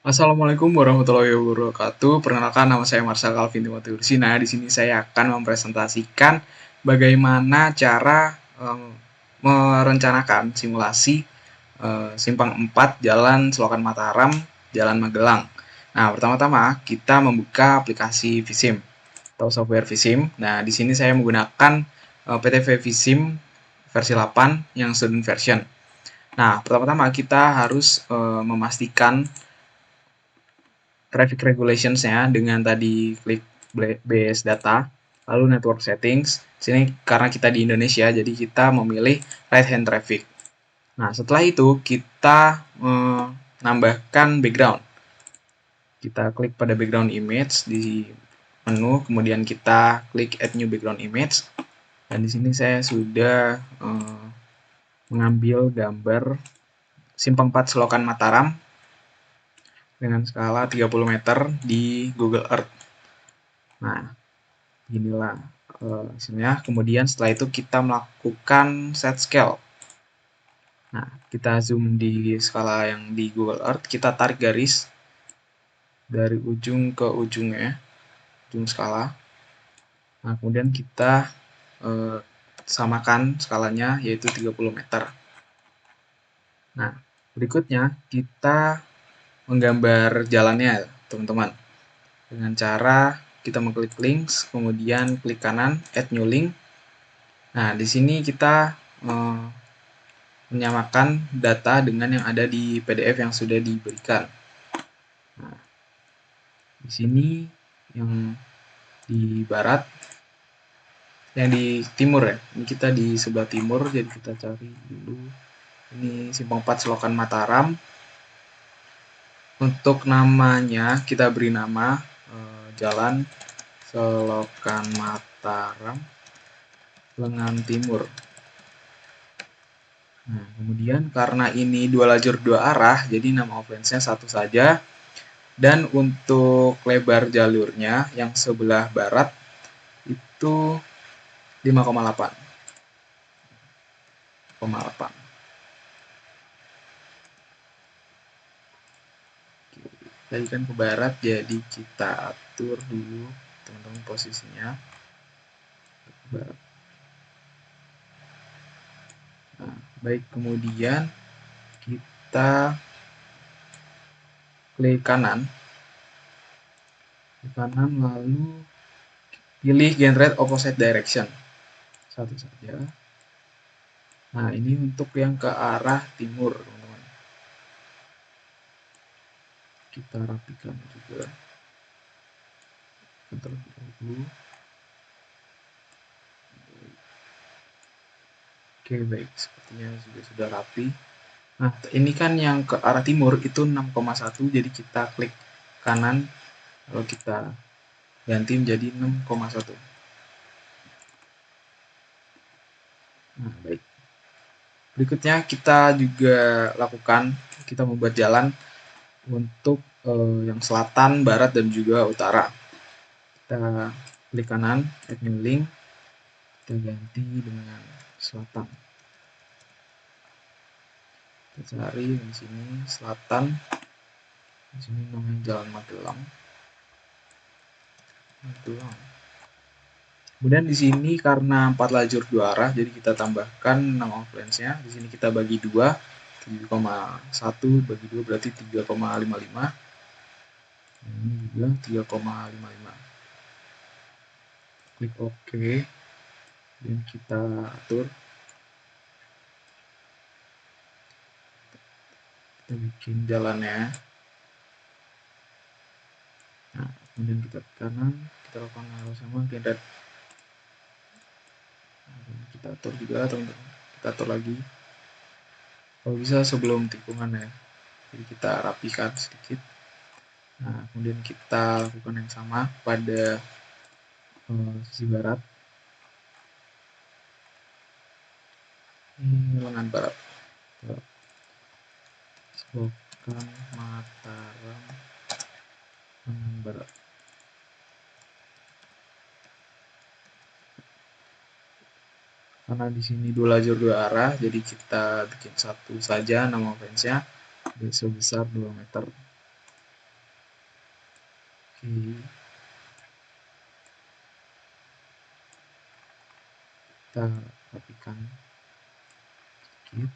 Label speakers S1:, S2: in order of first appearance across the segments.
S1: Assalamualaikum warahmatullahi wabarakatuh. Perkenalkan, nama saya Marsha Calvin Timothy Ursina. Di sini saya akan mempresentasikan bagaimana cara merencanakan simulasi simpang 4 Jalan Selokan Mataram, Jalan Magelang. Nah, pertama-tama kita membuka aplikasi Visim atau software Visim. Nah, di sini saya menggunakan PTV Visim versi 8 yang student version. Nah, pertama-tama kita harus memastikan traffic regulations-nya dengan tadi klik base data, lalu network settings. Sini karena kita di Indonesia, jadi kita memilih right hand traffic. Nah, setelah itu kita menambahkan background. Kita klik pada background image di menu, kemudian kita klik add new background image. Dan di sini saya sudah mengambil gambar simpang 4 Selokan Mataram dengan skala 30 meter di Google Earth. Nah, inilah hasilnya. Kemudian setelah itu kita melakukan set scale. Nah, kita zoom di skala yang di Google Earth, kita tarik garis dari ujung ke ujungnya, ujung skala. Nah, kemudian kita samakan skalanya yaitu 30 meter. Nah, berikutnya kita menggambar jalannya, teman-teman. Dengan cara kita mengklik links, kemudian klik kanan, add new link. Nah, di sini kita menyamakan data dengan yang ada di PDF yang sudah diberikan. Nah, di sini yang di barat, yang di timur ya. Ini kita di sebelah timur, jadi kita cari dulu. Ini simpang 4 Selokan Mataram. Untuk namanya kita beri nama Jalan Selokan Mataram Lengan Timur. Nah, kemudian karena ini dua lajur dua arah, jadi nama offense-nya satu saja. Dan untuk lebar jalurnya yang sebelah barat itu 5,8. Tadi kan ke barat, jadi kita atur dulu teman-teman posisinya ke barat. Nah, baik, kemudian kita klik kanan, lalu pilih generate opposite direction, satu saja. Nah, ini untuk yang ke arah timur, teman-teman. Kita rapikan juga terlebih dahulu. Oke, baik, sepertinya sudah rapi. Nah, ini kan yang ke arah timur itu 6,1, jadi kita klik kanan, lalu kita ganti menjadi 6,1. Nah, baik. Berikutnya kita juga lakukan, kita membuat jalan untuk yang selatan, barat, dan juga utara. Kita klik kanan, add new link, kita ganti dengan selatan. Kita cari di sini selatan, di sini namanya Jalan Magelang. Kemudian di sini karena 4 lajur 2 arah, jadi kita tambahkan nama offense-nya. Di sini kita bagi 2, 7,1 bagi 2 berarti 3,55. Ini juga 3,55. Klik OK. Dan kita atur. Kita bikin jalannya. Nah, kemudian kita ke kanan, kita lakukan hal sama, kita atur juga, teman-teman. Kita atur lagi. Kalau bisa sebelum tikungan ya. Jadi kita rapikan sedikit. Nah, kemudian kita lakukan yang sama pada sisi barat. Ini lengan barat. Selokan Mataram lengan barat. Karena di sini dua lajur dua arah, jadi kita bikin satu saja nama offense-nya sebesar 2 meter. kita rapikan sedikit.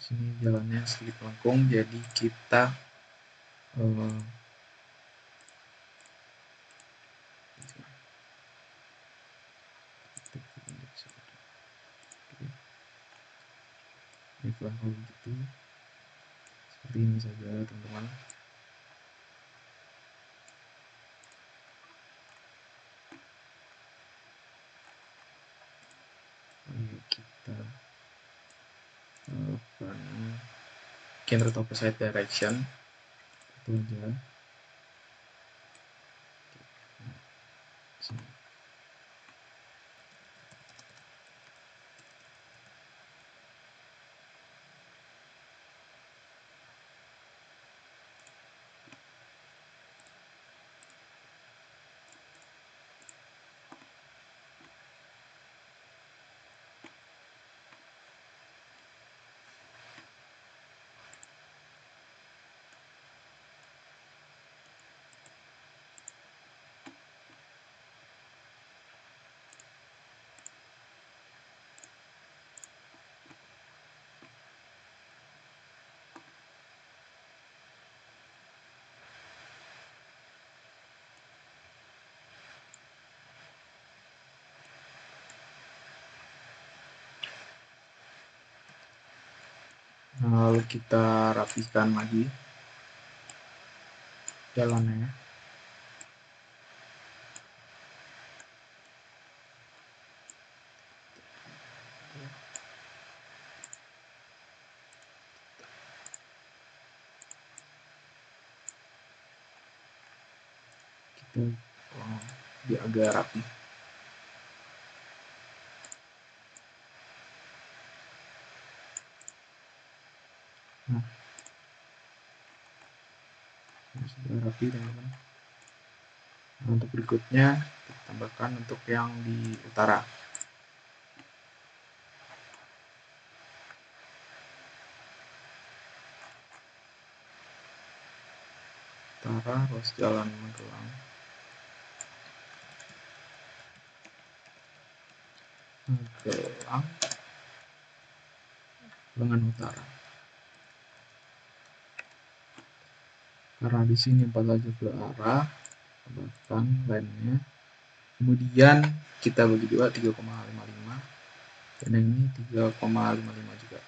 S1: Sini jalannya sedikit lengkung, jadi kita baiklah kalau gitu, seperti ini saja teman-teman. Kita counter opposite direction itu aja. Sini. Lalu kita rapikan lagi jalannya. Kita dia agak rapi. Nah, sudah rapi teman-teman. Nah, untuk berikutnya kita tambahkan untuk yang di utara. Utara, ruas jalan Magelang. Magelang, lengan utara. Karena di sini 4 lajur berarah, tambahkan lainnya. Kemudian kita bagi dua 3,55 dan yang ini 3,55 juga.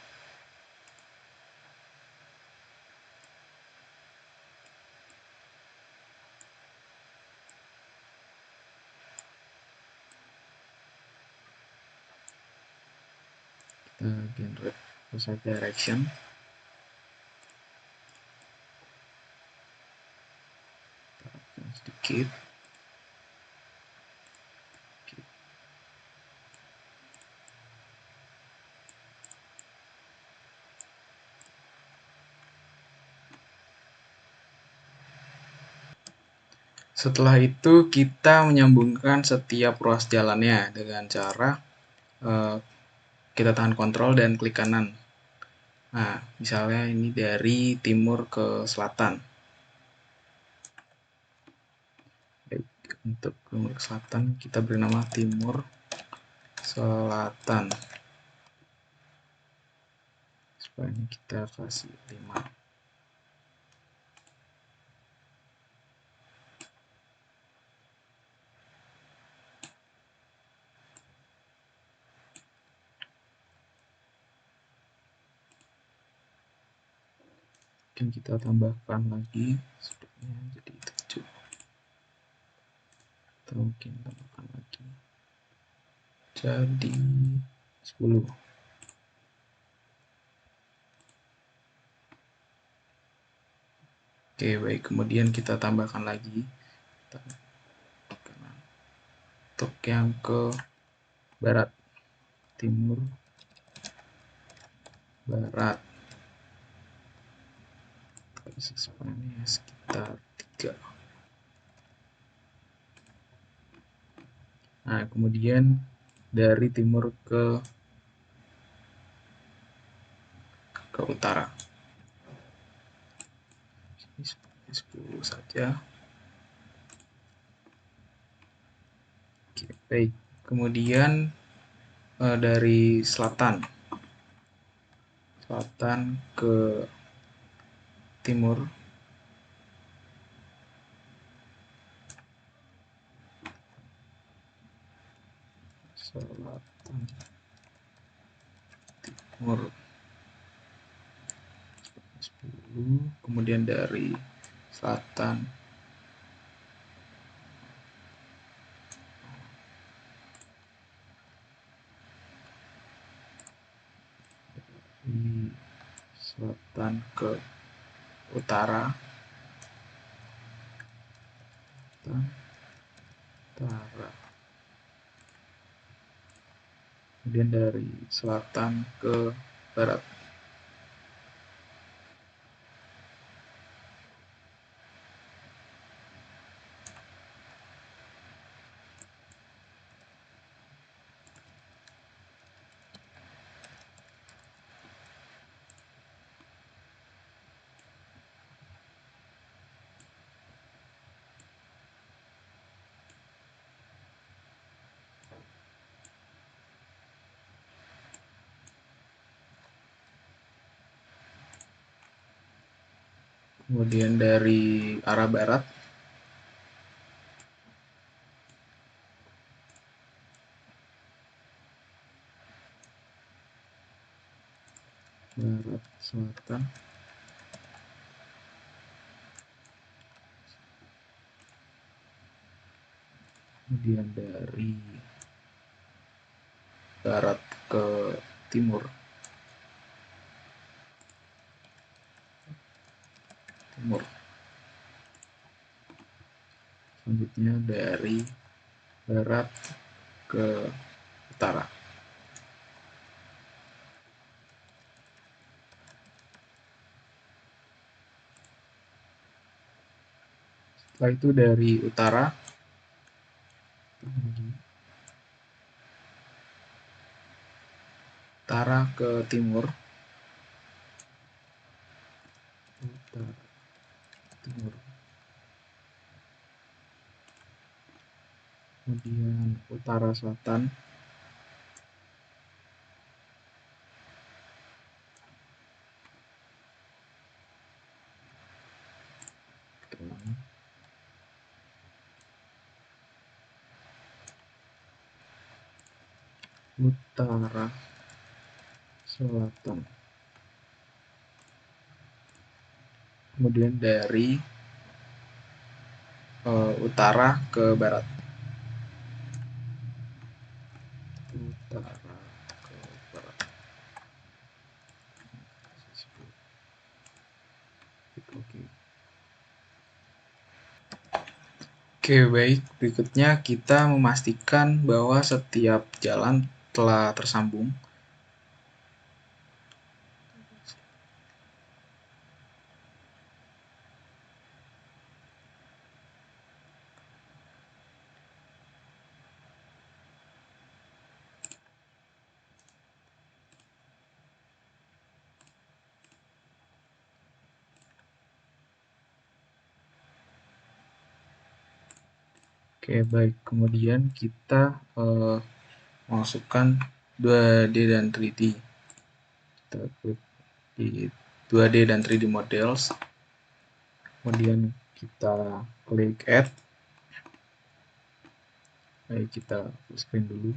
S1: Kita generate opposite direction. Kita sedikit. Setelah itu kita menyambungkan setiap ruas jalannya dengan cara kita tahan kontrol dan klik kanan. Nah, misalnya ini dari timur ke selatan. Baik, untuk timur ke selatan kita beri nama timur selatan. Supaya ini kita kasih 5. Mungkin kita tambahkan lagi sepertinya jadi 7, atau mungkin tambahkan lagi jadi 10. Oke, baik, kemudian kita tambahkan lagi untuk yang ke barat, timur barat, sepanjangnya sekitar 3. Nah, kemudian dari timur ke ke utara. 10 saja. Oke, baik. Kemudian dari selatan ke timur. Selatan, timur. 10, kemudian dari selatan ke utara, kemudian dari selatan ke barat. Kemudian dari arah barat, selatan, kemudian dari barat ke timur, selanjutnya dari barat ke utara. Setelah itu dari utara ke timur, kemudian utara selatan, utara selatan, kemudian dari utara ke barat, Oke, baik. Berikutnya kita memastikan bahwa setiap jalan telah tersambung. Oke, baik. Kemudian kita masukkan 2D dan 3D. Kita klik di 2D dan 3D models. Kemudian kita klik add. Baik, kita full screen dulu.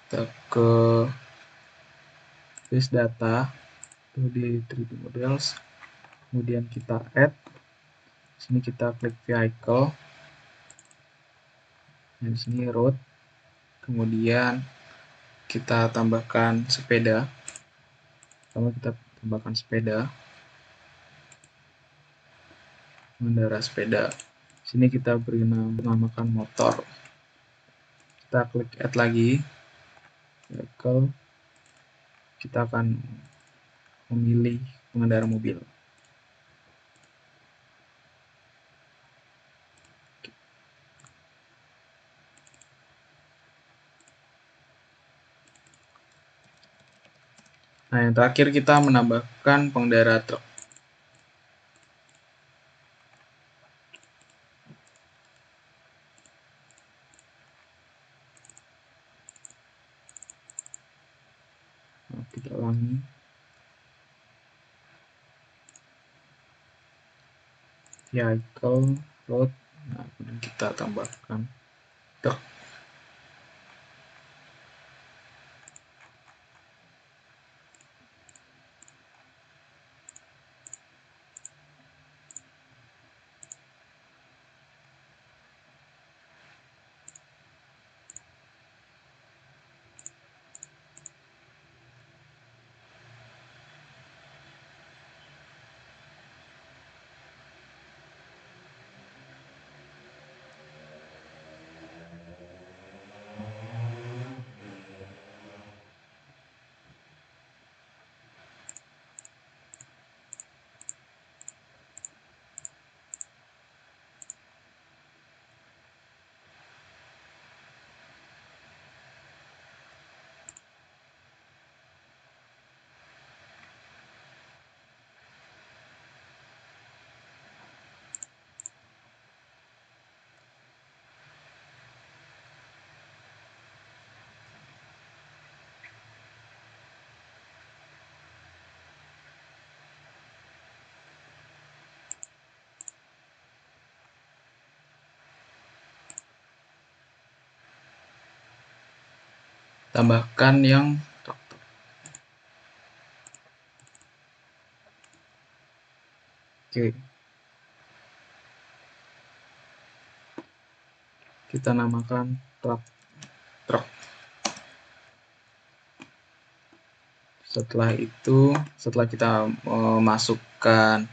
S1: Kita ke base data 2D 3D models, kemudian kita add. Sini kita klik vehicle, dan di sini road, kemudian kita tambahkan sepeda. Pertama kita tambahkan sepeda, pengendara sepeda. Sini kita beri namakan motor. Kita klik add lagi, vehicle. Kita akan memilih pengendara mobil. Nah, yang terakhir kita menambahkan pengendara truk. Nah, kita ulangi. Vehicle, road. Nah, kemudian kita tambahkan truk. Tambahkan yang truk. Oke. Kita namakan truk. Setelah itu, setelah kita memasukkan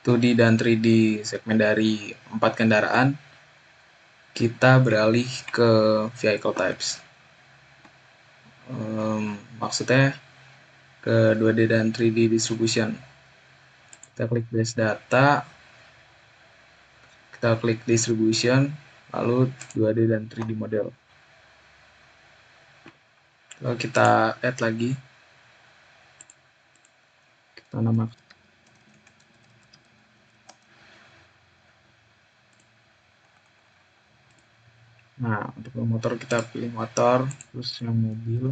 S1: 2D dan 3D segmen dari 4 kendaraan, kita beralih ke vehicle types. Maksudnya ke 2D dan 3D distribution. Kita klik base data, kita klik distribution, lalu 2D dan 3D model. Lalu kita add lagi, kita namakan. Nah, untuk motor kita pilih motor, terus yang mobil,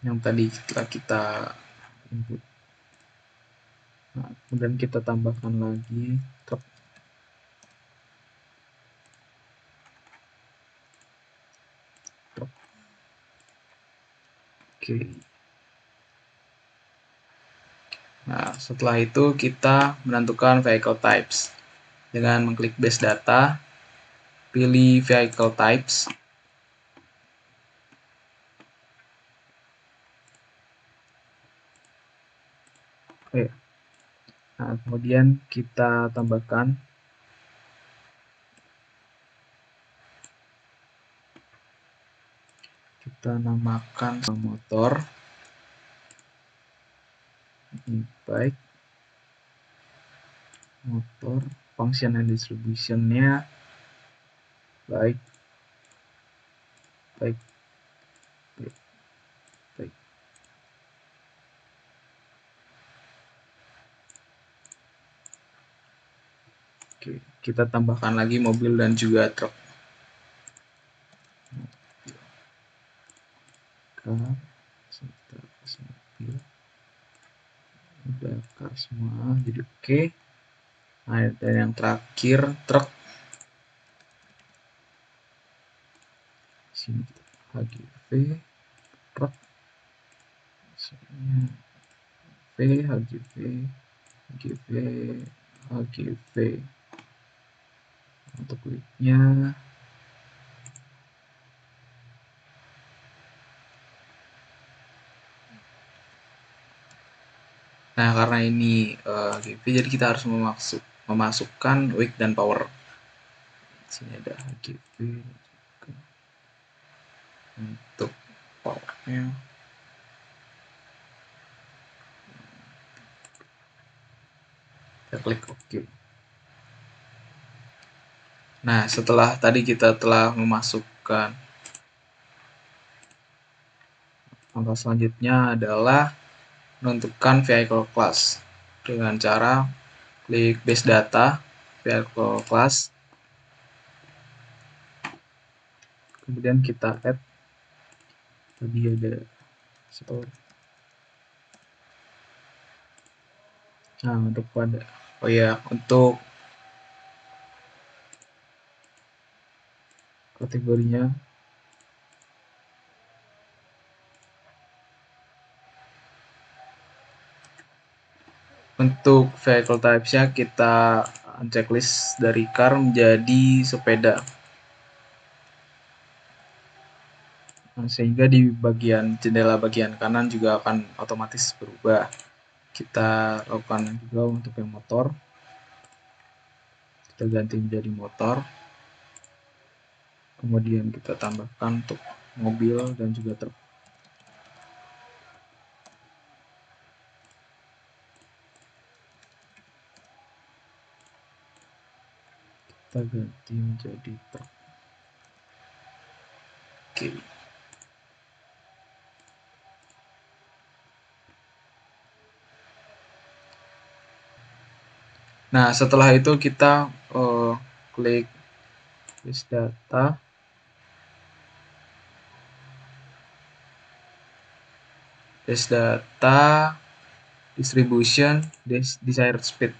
S1: yang tadi setelah kita input. Nah, kemudian kita tambahkan lagi truk. Oke. Nah, setelah itu kita menentukan vehicle types dengan mengklik base data, pilih vehicle types. Oke. Nah, kemudian kita tambahkan kita namakan motor, baik motor, function and distribution-nya baik. Oke, kita tambahkan lagi mobil dan juga truk. Mobil, udah car semua, jadi oke. Nah, dan yang terakhir truk. Sini kita HGV truk. HGV, HGV. Untuk width-nya nah, karena ini HGV, jadi kita harus memasukkan width dan power. Sini ada HGV untuk powernya. Kita klik OK. Nah, setelah tadi kita telah memasukkan Langkah selanjutnya adalah menentukan vehicle class dengan cara klik base data, vehicle class, kemudian kita add, tadi ada store. Nah, untuk untuk kategorinya untuk vehicle types-nya kita checklist dari car menjadi sepeda. Nah, sehingga di bagian jendela bagian kanan juga akan otomatis berubah. Kita lakukan juga untuk yang motor. Kita ganti menjadi motor. Kemudian kita tambahkan untuk mobil dan juga truk. Kita ganti menjadi truk. Oke. Nah, setelah itu kita klik list data, distribution, desired speed.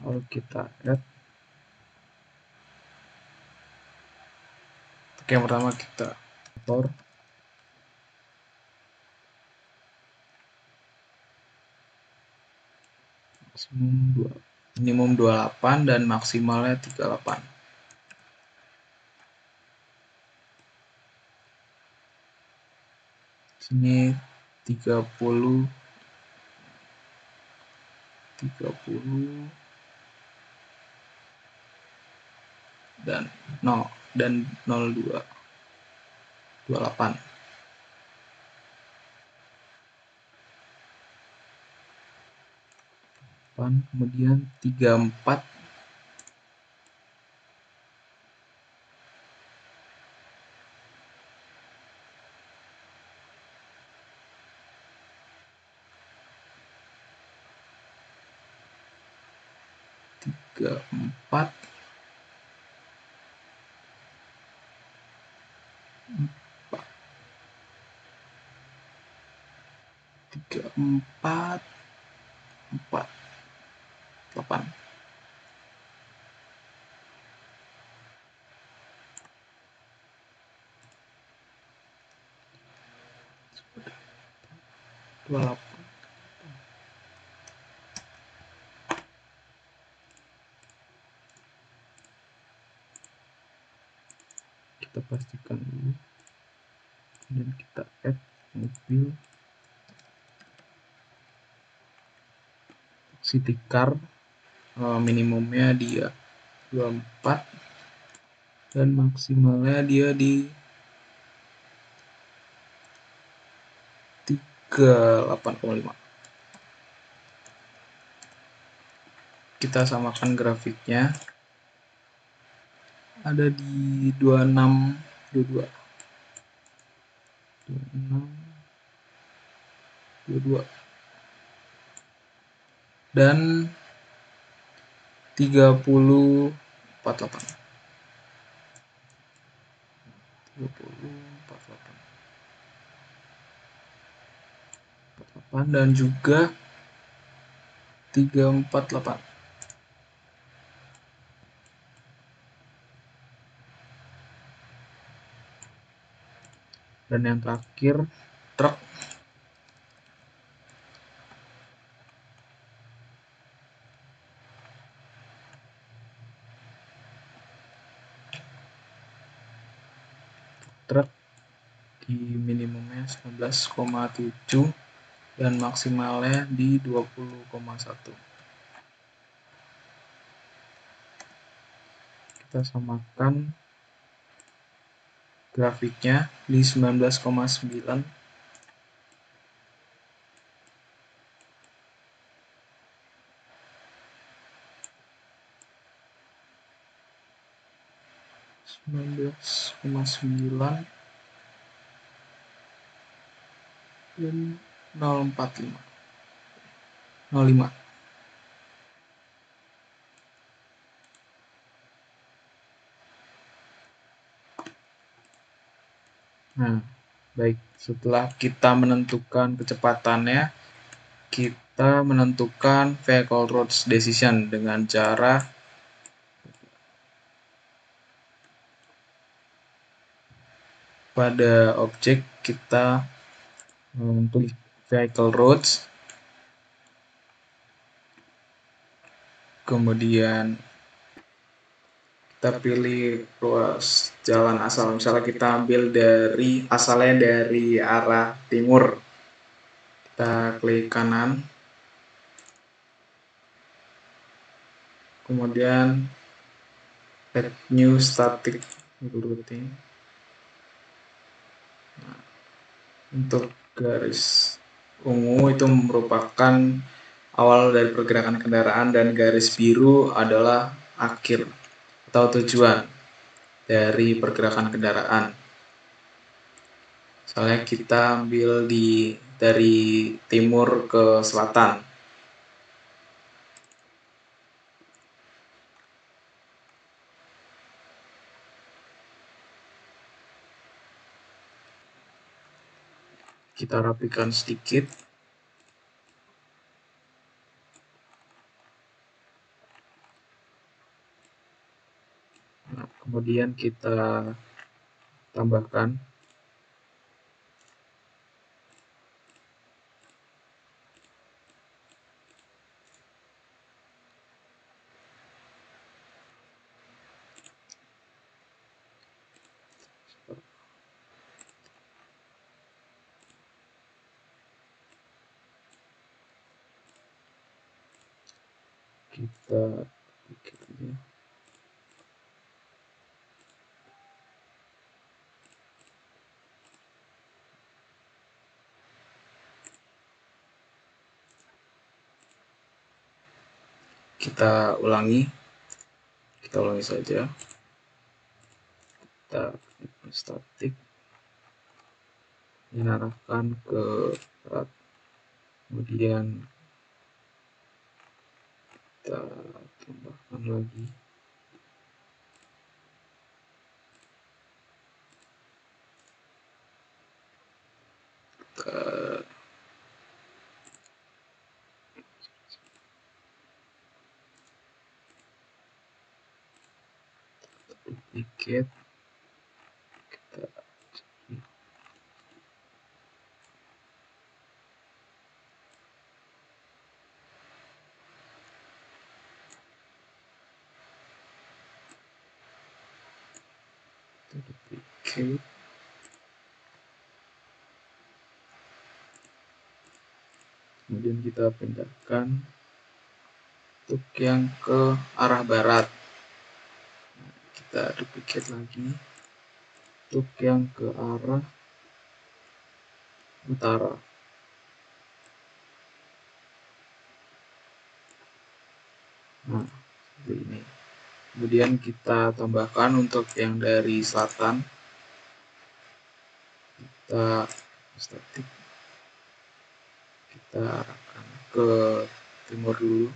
S1: Lalu kita add. Untuk yang pertama kita motor. Minimum 28 dan maksimalnya 38. Sini 30 dan 0 dan 02 28. Kemudian 34 34 34 8. Kita pastikan dulu dan kita add mobil city car, minimumnya dia 24 dan maksimalnya dia di 38,5. Kita samakan grafiknya, ada di 26 22 dan 3048 dan juga 348. Dan yang terakhir truk. Truk di minimumnya 19,7 dan maksimalnya di 20,1. Kita samakan grafiknya di 19,9 19,9 19,9 dan 0,45 0,5. Nah, baik, setelah kita menentukan kecepatannya, kita menentukan vehicle route decision dengan cara pada objek kita klik vehicle routes, kemudian kita pilih ruas jalan asal. Misalnya kita ambil asalnya dari arah timur, kita klik kanan, kemudian add new static routing. Untuk garis ungu itu merupakan awal dari pergerakan kendaraan dan garis biru adalah akhir atau tujuan dari pergerakan kendaraan. Misalnya kita ambil dari timur ke selatan. Kita rapikan sedikit. Nah, kemudian kita tambahkan kita ulangi saja. Kita statik mengarahkan ke barat, kemudian kita tambahkan lagi kita duplicate, kita duplicate, kemudian kita pindahkan untuk yang ke arah barat. Kita duplicate lagi untuk yang ke arah utara. Nah, seperti ini. Kemudian kita tambahkan untuk yang dari selatan, kita statik, kita arahkan ke timur dulu,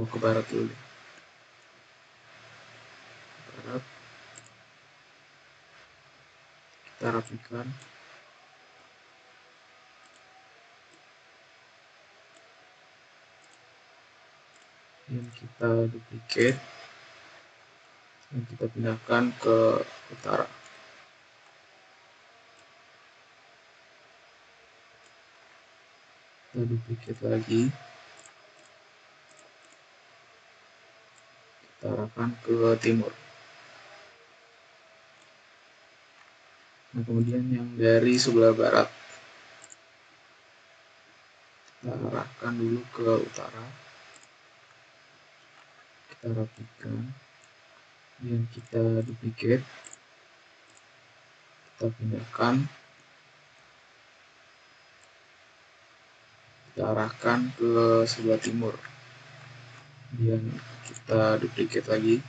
S1: ke barat dulu. Barat, kita rapikan. Dan kita duplicate dan kita pindahkan ke utara. Kita duplicate lagi, kita arahkan ke timur. Nah, kemudian yang dari sebelah barat kita arahkan dulu ke utara, kita rapikan, dan kita duplicate, kita pindahkan, kita arahkan ke sebelah timur, kemudian kita duplicate lagi,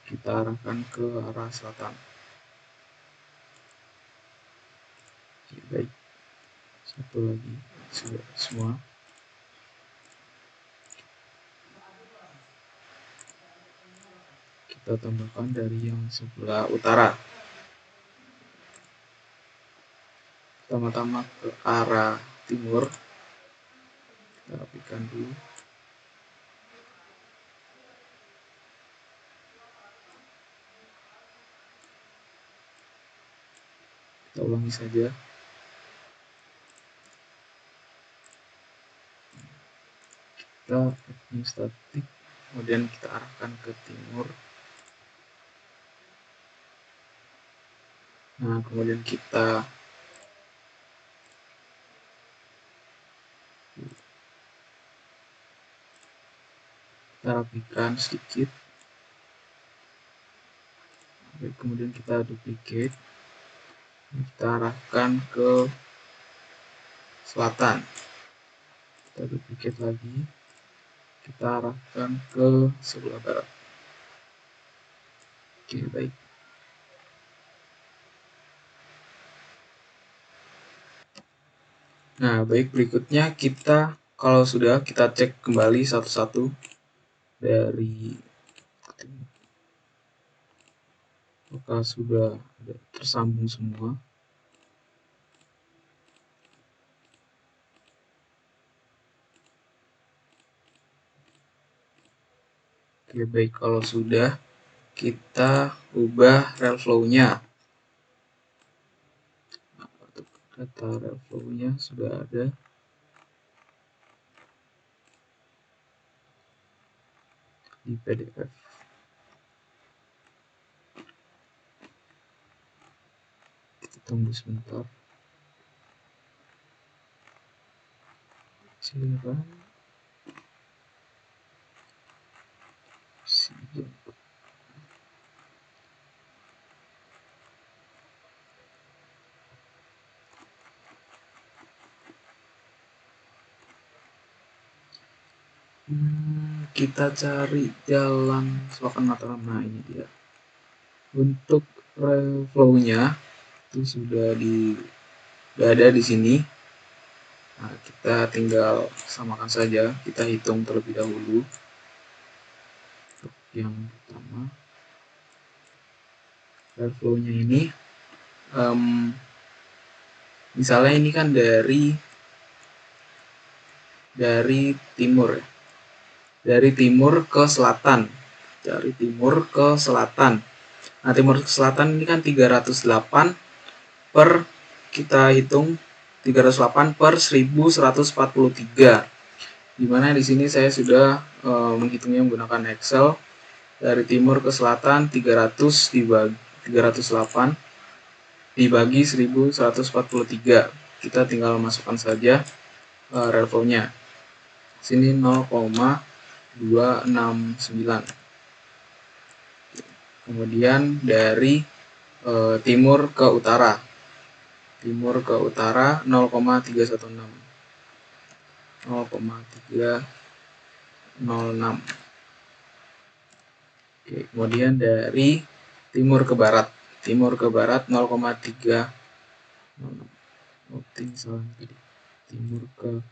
S1: kita arahkan ke arah selatan. Oke, baik. Satu lagi, sudah semua. Kita tambahkan dari yang sebelah utara. Pertama-tama ke arah timur. Kita rapikan dulu. Kita ulangi saja. Kita new static, kemudian kita arahkan ke timur. Nah, kemudian kita rapikan sedikit. Baik, kemudian kita duplicate. Kita arahkan ke selatan. Kita duplicate lagi. Kita arahkan ke sebelah barat. Oke, baik. Nah, baik, berikutnya kita kalau sudah, kita cek kembali satu-satu dari apakah sudah tersambung semua. Oke, baik, kalau sudah, kita ubah rel flow-nya. Untuk data rel flow-nya sudah ada. Di PDF. Kita tunggu sebentar. Silakan. Kita cari jalan selokan Mataram. Nah, ini dia. Untuk rel flow-nya itu sudah ada di sini. Nah, kita tinggal samakan saja. Kita hitung terlebih dahulu. Untuk yang pertama, rel flow-nya ini, misalnya ini kan dari timur ya. Dari timur ke selatan. Dari timur ke selatan. Nah, timur ke selatan ini kan 308 per, kita hitung 308 per 1143. Dimana di sini saya sudah menghitungnya menggunakan Excel. Dari timur ke selatan 300 dibagi 308 dibagi 1143. Kita tinggal masukkan saja rel flow-nya. Sini 0,269. Kemudian dari timur ke utara. Timur ke utara 0,316. 0,306. Oke, kemudian dari timur ke barat. Timur ke barat 0,306. Timur ke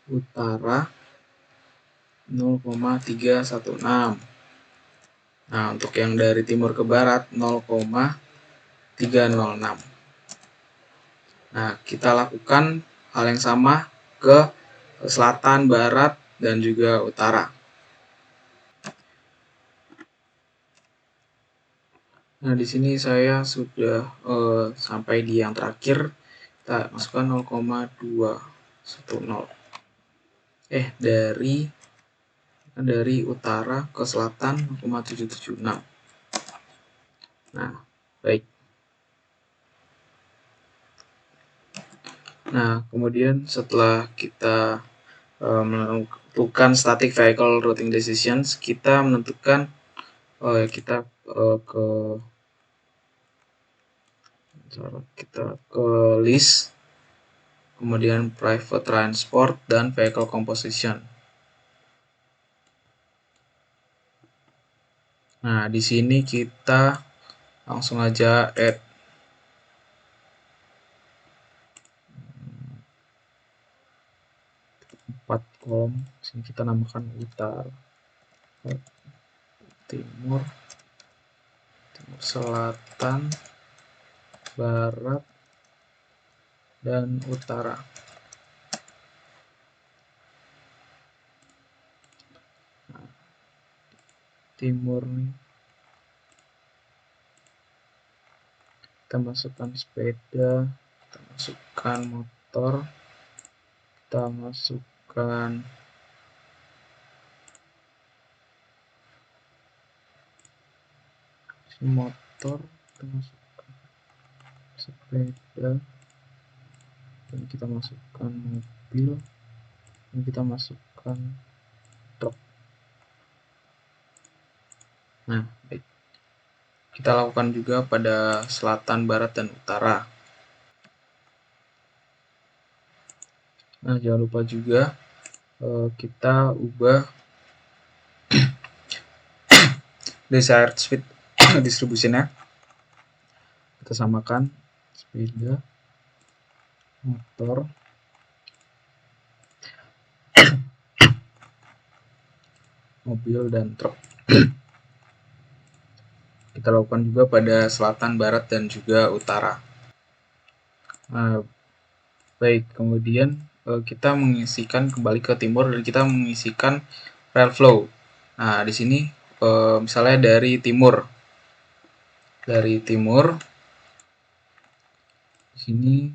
S1: utara 0,316. Nah, untuk yang dari timur ke barat 0,306. Nah, kita lakukan hal yang sama ke selatan, barat, dan juga utara. Nah, di sini saya sudah sampai di yang terakhir. Kita masukkan 0,210. Dari utara ke selatan 0,776. Nah, baik. Nah, kemudian setelah kita menentukan static vehicle routing decisions, kita menentukan kita ke list, kemudian private transport, dan vehicle composition. Nah, di sini kita langsung aja add 4 kolom. Sini kita namakan utara, timur, timur selatan, barat, dan utara. Nah, timur nih kita masukkan sepeda, kita masukkan motor, kita masukkan motor, kita masukkan sepeda, dan kita masukkan mobil, dan kita masukkan truk. Nah, baik. Kita lakukan juga pada selatan, barat, dan utara. Nah, jangan lupa juga kita ubah desired speed distributionnya. Kita samakan sepeda, motor, mobil, dan truk. Kita lakukan juga pada selatan, barat, dan juga utara. Nah, baik, kemudian kita mengisikan kembali ke timur dan kita mengisikan rel flow. Nah, di sini misalnya dari timur, di sini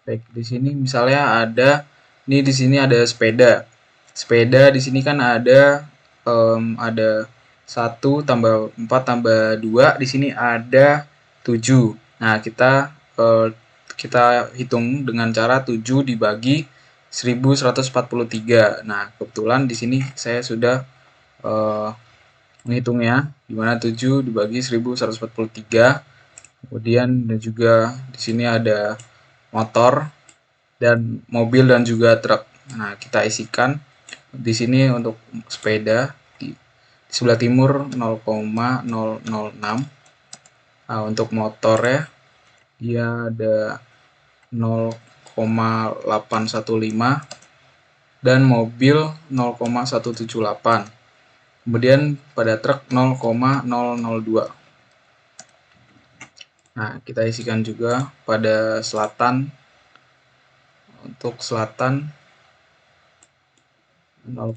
S1: baik, di sini misalnya ada, ini di sini ada sepeda. Sepeda di sini kan ada 1 tambah 4 tambah 2, di sini ada 7. Nah, kita hitung dengan cara 7 dibagi 1143. Nah, kebetulan di sini saya sudah menghitungnya, di mana 7 dibagi 1143. Kemudian dan juga di sini ada motor dan mobil dan juga truk. Nah, kita isikan di sini untuk sepeda di sebelah timur 0,006. Nah, untuk motornya dia ada 0,815 dan mobil 0,178. Kemudian pada truk 0,002. Nah, kita isikan juga pada selatan. Untuk selatan 0,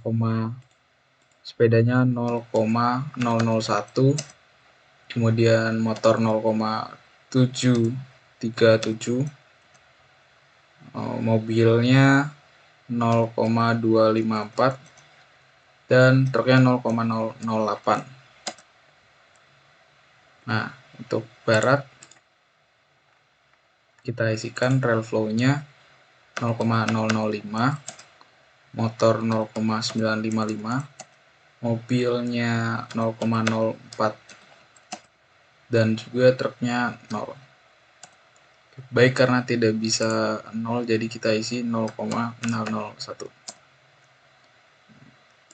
S1: sepedanya 0,001, kemudian motor 0,737, mobilnya 0,254, dan truknya 0,008. Nah, untuk barat kita isikan rel flow-nya 0,005, motor 0,955, mobilnya 0,04, dan juga truknya 0. Baik, karena tidak bisa 0, jadi kita isi 0,001.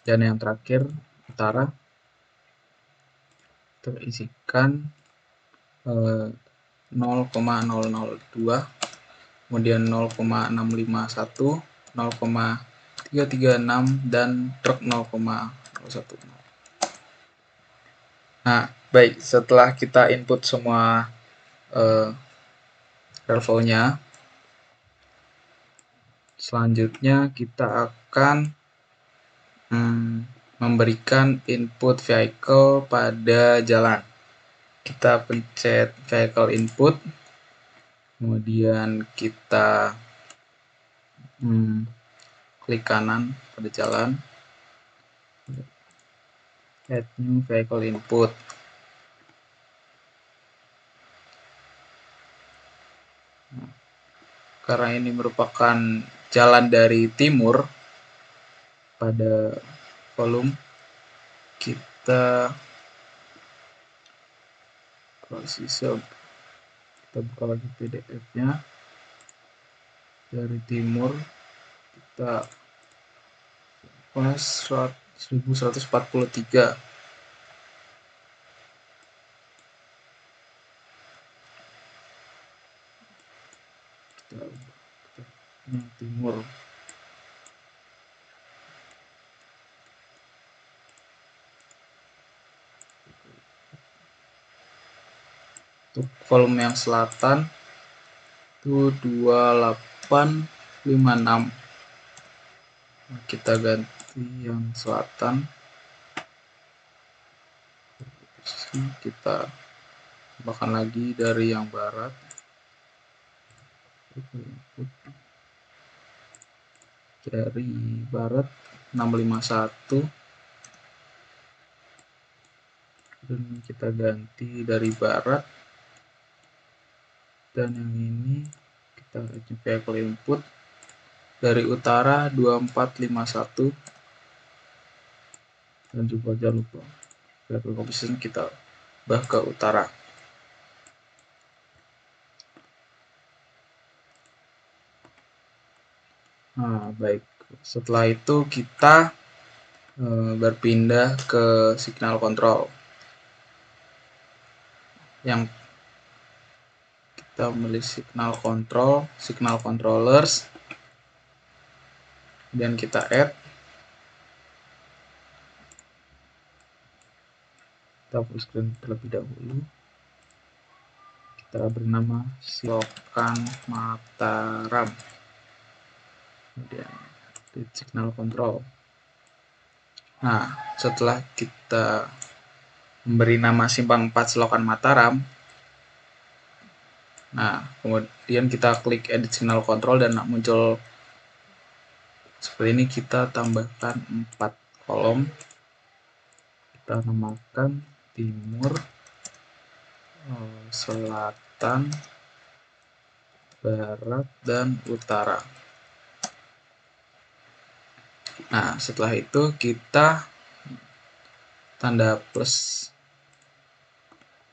S1: Dan yang terakhir, utara, terisikan 0,002, kemudian 0,651, 0,336, dan truk 0,01. Nah, baik, setelah kita input semua rel flow-nya, selanjutnya kita akan memberikan input vehicle pada jalan. Kita pencet vehicle input, kemudian kita klik kanan pada jalan, add new vehicle input. Karena ini merupakan jalan dari timur pada volume, kita buka lagi PDF-nya. Dari timur kita pas 1143. Yang timur. Untuk volume yang selatan itu 2856. Kita ganti yang selatan, kita tambahkan lagi dari yang barat. Dari barat 651, dan kita ganti dari barat, dan yang ini kita vehicle input dari utara 2451, dan juga jangan lupa vehicle composition kita ubah ke utara. Nah, baik, setelah itu kita berpindah ke signal control. Yang kita memilih signal control, signal controllers, dan kita add. Kita full screen terlebih dahulu. Kita bernama Selokan Mataram. Kemudian di signal control. Nah, setelah kita memberi nama simpang 4 Selokan Mataram, nah kemudian kita klik edit signal control dan muncul seperti ini. Kita tambahkan 4 kolom. Kita namakan timur, selatan, barat, dan utara. Nah, setelah itu kita tanda plus.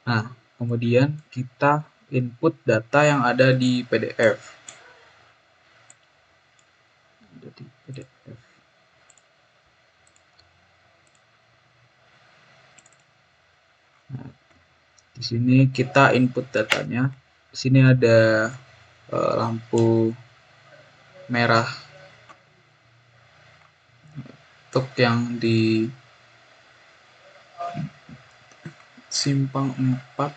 S1: Nah, kemudian kita input data yang ada di PDF. Nah, di sini kita input datanya. Di sini ada lampu merah untuk yang di simpang 4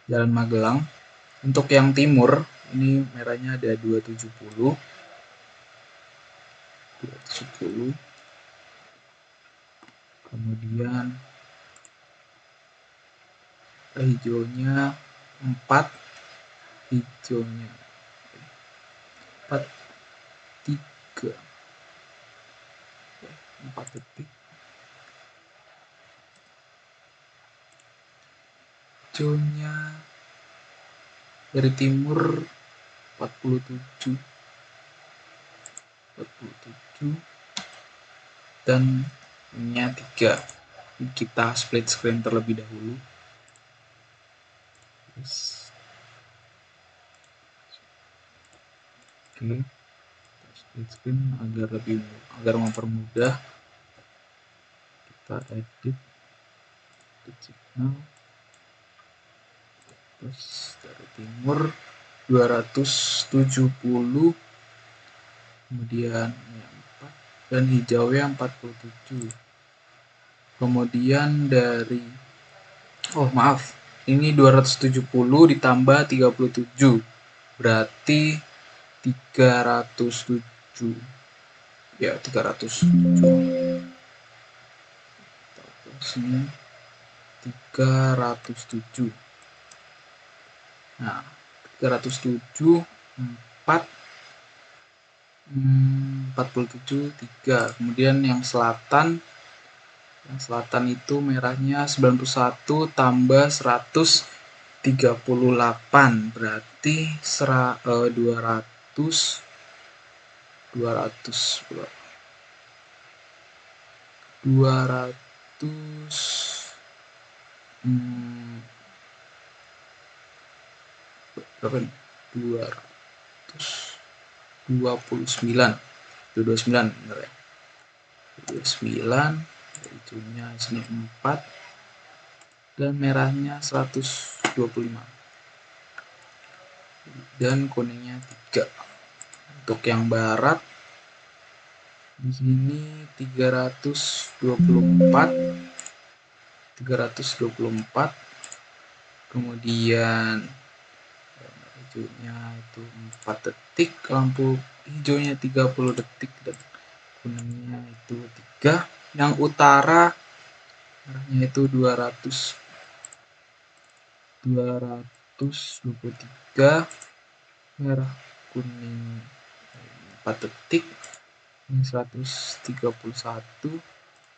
S1: Jalan Magelang. Untuk yang timur ini merahnya ada 270. Kemudian hijaunya 4, hijaunya 4 detik. Hijaunya dari timur 47, dan ininya 3. Kita split screen terlebih dahulu. Oke, split screen agar mempermudah. Kita edit signal. Terus dari timur 270, kemudian 4, dan hijaunya 47. Kemudian dari ini 270 ditambah 37, berarti 307. Ya, 307. 307. Nah, 307, 4, 47, 3. Kemudian yang selatan itu merahnya 91 tambah 138, berarti 200 berapa nih? 200 29 bener ya, 29, hijaunya sini 4 dan merahnya 125 dan kuningnya 3. Untuk yang barat di sini 324, kemudian hijaunya itu 4 detik, lampu hijaunya 30 detik dan kuningnya itu 3. Yang utara merahnya itu 223, merah kuning 4 detik, ini 131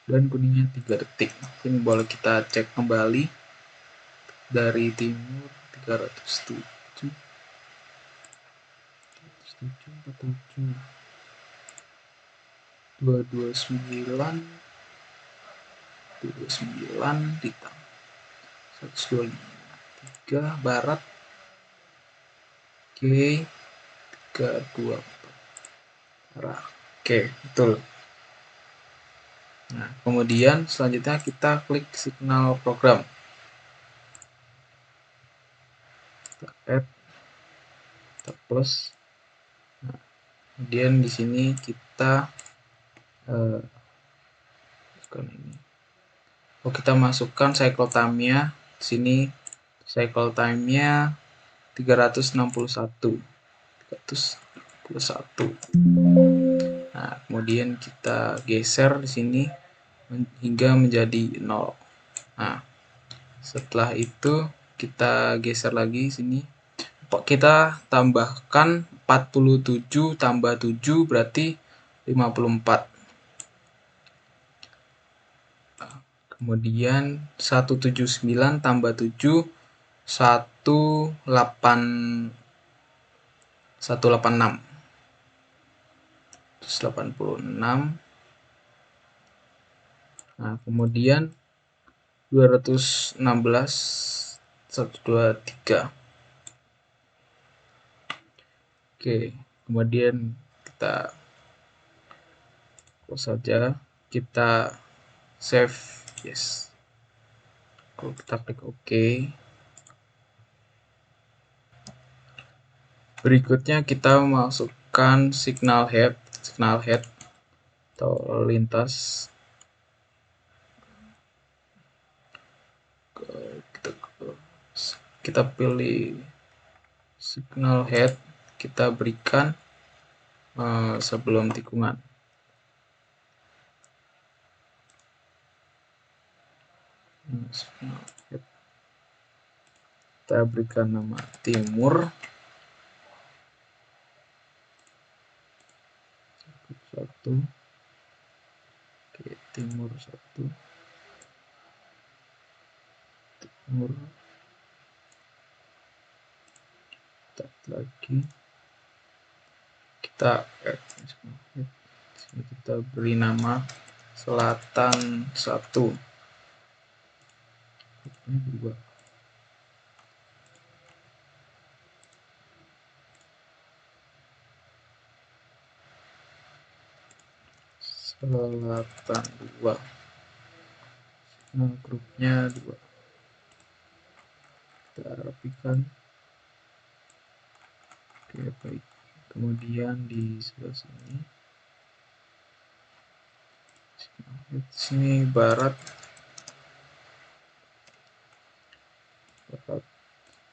S1: dan kuningnya 3 detik. Ini boleh kita cek kembali dari timur 307, 47, 229, 229 ditambah 125, 3 barat, oke, 324 arah, oke, betul. Nah, kemudian selanjutnya kita klik signal program, kita add, kita plus. Nah, kemudian di sini kita kita masukkan cycle time-nya. Di sini cycle time-nya 361. Nah, kemudian kita geser di sini hingga menjadi 0. Nah, setelah itu kita geser lagi sini. Kita tambahkan 47 tambah 7 berarti 54. Kemudian 179 tambah 7 186. 186. Nah, kemudian 216 123. Oke, kemudian kita close saja, kita save, yes. Kalau kita klik OK, berikutnya kita masukkan signal head atau lintas. Kita pilih signal head, kita berikan sebelum tikungan. Kita berikan nama timur 1. Oke, timur 1, timur, lagi kita kita beri nama selatan 1. Selatan 2. Nah, grupnya 2. Kita rapikan. Oke, baik. Kemudian di sebelah sini barat,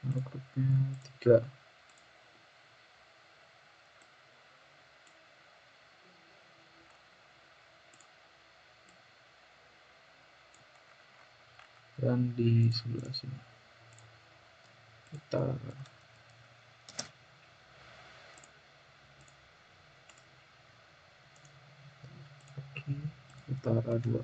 S1: grupnya 3. Dan di sebelah sini utara. Oke, utara 2.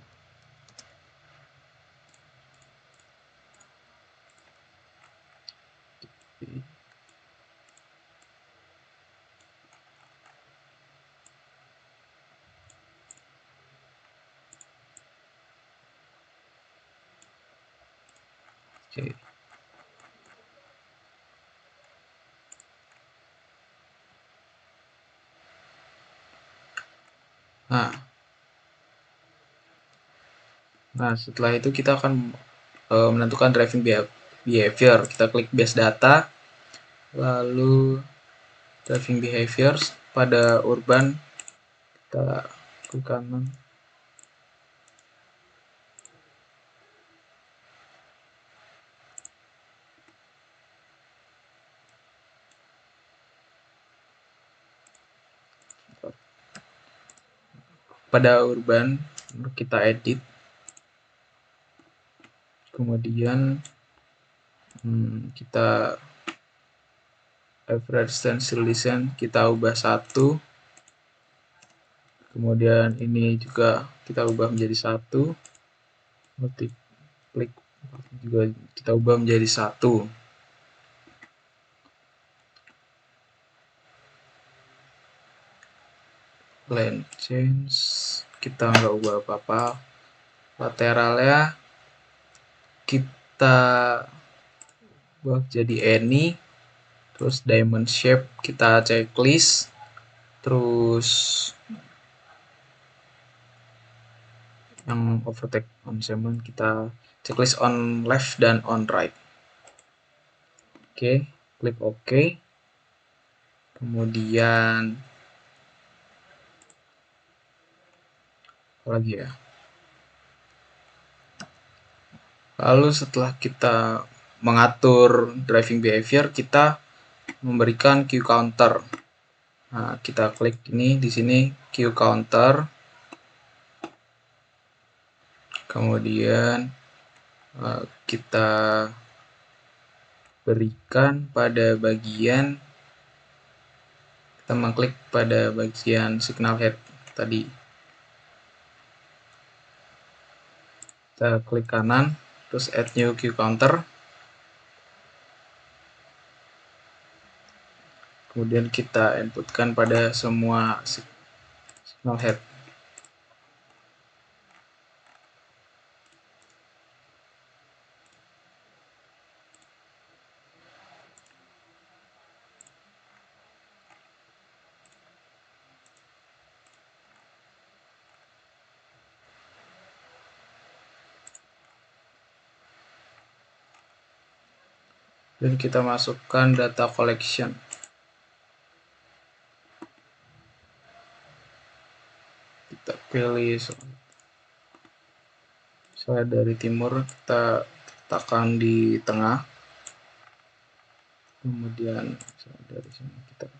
S1: Oke. Nah, setelah itu kita akan menentukan driving behavior. Kita klik base data, lalu driving behaviors pada urban kita klik kanan. Pada urban kita edit, kemudian kita average stencil distance kita ubah 1, kemudian ini juga kita ubah menjadi 1, multi klik juga kita ubah menjadi 1. Line change kita nggak ubah apa-apa. Lateralnya kita ubah jadi any, terus diamond shape kita checklist, terus yang overtake on segment kita checklist on left dan on right. Oke, klik OK. Kemudian apa lagi ya? Lalu setelah kita mengatur driving behavior, kita memberikan queue counter. Nah, kita klik ini di sini queue counter. Kemudian kita berikan pada bagian, kita mengklik pada bagian signal head tadi. Kita klik kanan, terus add new queue counter. Kemudian kita inputkan pada semua signal head. Dan kita masukkan data collection. Kita pilih misalnya dari timur, kita letakkan di tengah. Kemudian dari sini kita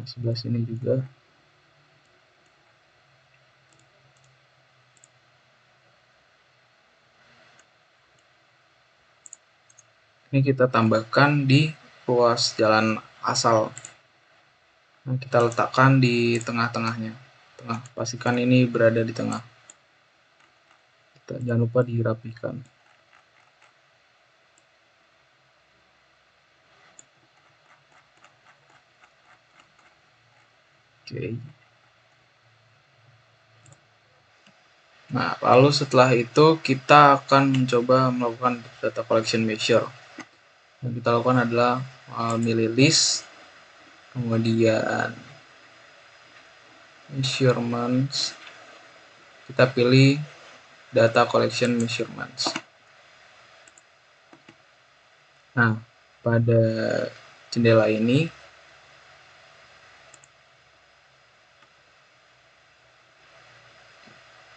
S1: sebelah sini juga. Ini kita tambahkan di ruas jalan asal. Nah, kita letakkan di tengah-tengahnya. Pastikan ini berada di tengah. Jangan lupa dirapikan. Oke. Nah, lalu setelah itu kita akan mencoba melakukan data collection measure. Yang kita lakukan adalah milih list, kemudian measurements, kita pilih data collection measurements. Nah, pada jendela ini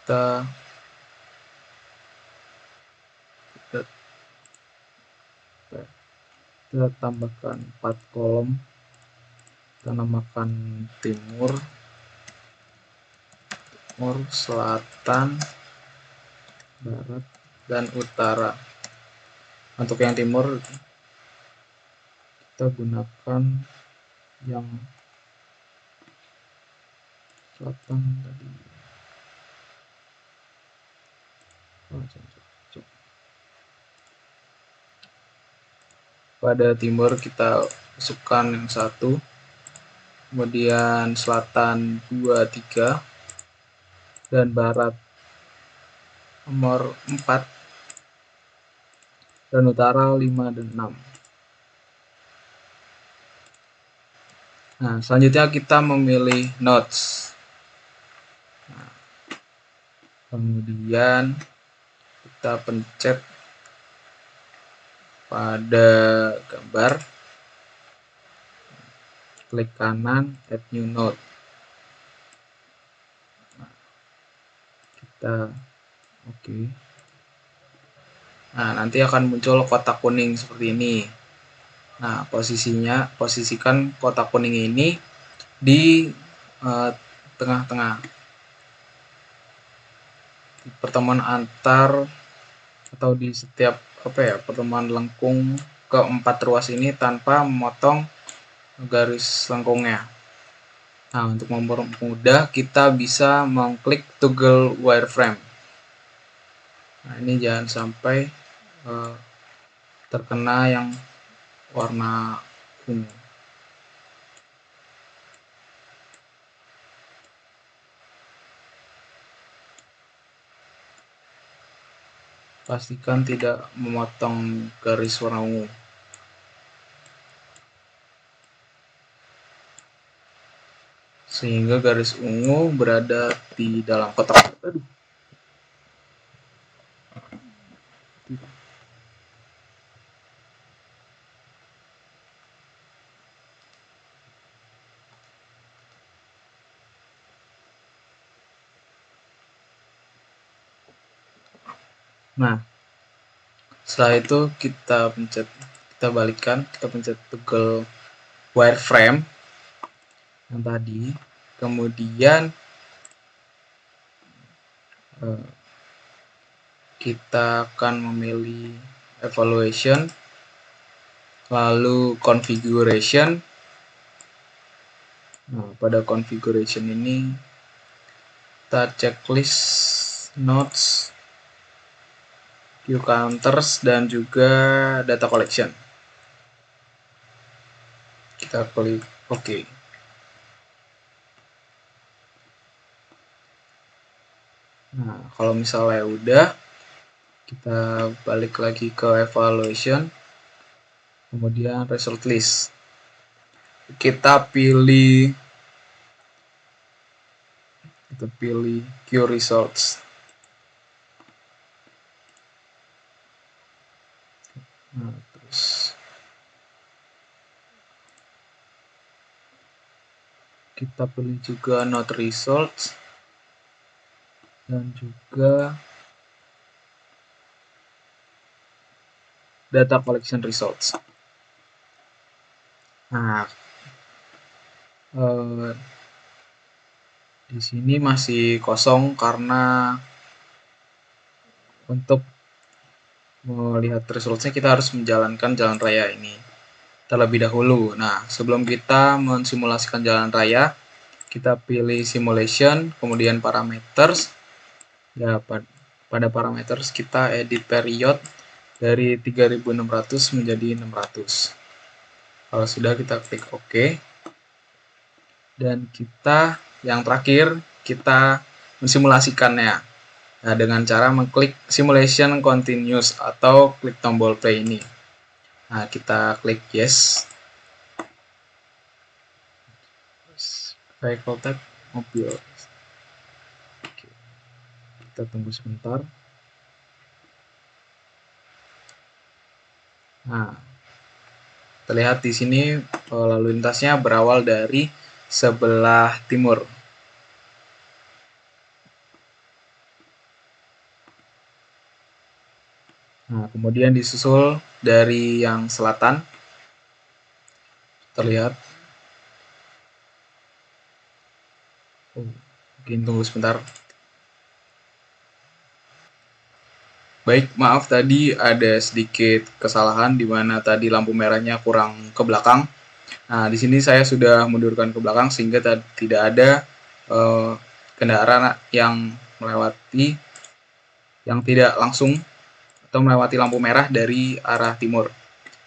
S1: kita tambahkan 4 kolom. Kita namakan timur, selatan, barat, dan utara. Untuk yang timur kita gunakan yang selatan tadi. Pada timur kita masukkan yang 1, kemudian selatan 2, 3, dan barat nomor 4, dan utara 5 dan 6. Nah, selanjutnya kita memilih nodes. Nah, kemudian kita pencet pada gambar, klik kanan, add new node. Nah, kita oke. Nah, nanti akan muncul kotak kuning seperti ini. Nah, posisikan kotak kuning ini di tengah-tengah, di pertemuan antar atau di setiap pertemuan lengkung keempat ruas ini tanpa memotong garis lengkungnya. Nah, untuk mempermudah kita bisa mengklik toggle wireframe. Nah, ini jangan sampai terkena yang warna ungu. Pastikan tidak memotong garis warna ungu. Sehingga garis ungu berada di dalam kotak. Nah, setelah itu kita pencet toggle wireframe yang tadi, kemudian kita akan memilih evaluation, lalu configuration. Nah, pada configuration ini kita checklist nodes, queue counters, dan juga data collection. Kita klik OK. Nah, kalau misalnya udah, kita balik lagi ke evaluation, kemudian result list. Kita pilih queue results. Nah, terus kita pilih juga node results dan juga data collection results. Nah, di sini masih kosong karena untuk melihat resultnya kita harus menjalankan jalan raya ini terlebih dahulu. Nah, sebelum kita mensimulasikan jalan raya, kita pilih simulation, kemudian parameters. Ya, pada parameters kita edit period dari 3600 menjadi 600. Kalau sudah, kita klik OK. Dan yang terakhir, kita mensimulasikannya. Nah, dengan cara mengklik simulation continuous atau klik tombol play ini. Nah, kita klik yes. Vehicle type mobil. Oke. Kita tunggu sebentar. Nah, terlihat di sini lalu lintasnya berawal dari sebelah timur. Nah, kemudian disusul dari yang selatan. Terlihat. Mungkin tunggu sebentar. Baik, maaf tadi ada sedikit kesalahan di mana tadi lampu merahnya kurang ke belakang. Nah, di sini saya sudah mundurkan ke belakang sehingga tidak ada kendaraan yang tidak langsung atau melewati lampu merah dari arah timur.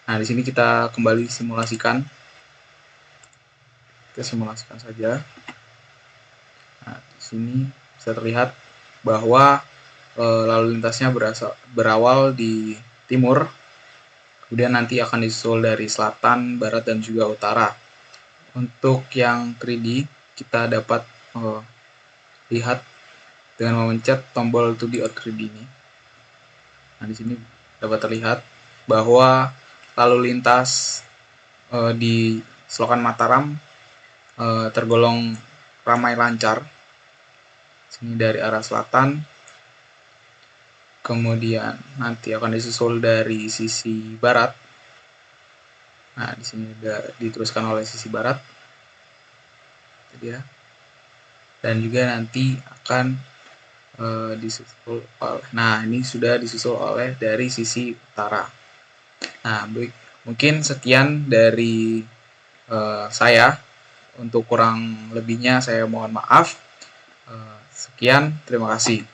S1: Nah, di sini kita kembali simulasikan. Kita simulasikan saja. Nah, di sini bisa terlihat bahwa lalu lintasnya berawal di timur, kemudian nanti akan disusul dari selatan, barat, dan juga utara. Untuk yang 3D, kita dapat lihat dengan memencet tombol 2D or 3D ini. Nah, di sini dapat terlihat bahwa lalu lintas di Selokan Mataram tergolong ramai lancar. Sini dari arah selatan, kemudian nanti akan disusul dari sisi barat. Nah, di sini diteruskan oleh sisi barat, ya. Dan juga nanti akan disusul oleh, nah ini sudah disusul oleh dari sisi utara. Nah, baik, mungkin sekian dari saya. Untuk kurang lebihnya saya mohon maaf. Sekian, terima kasih.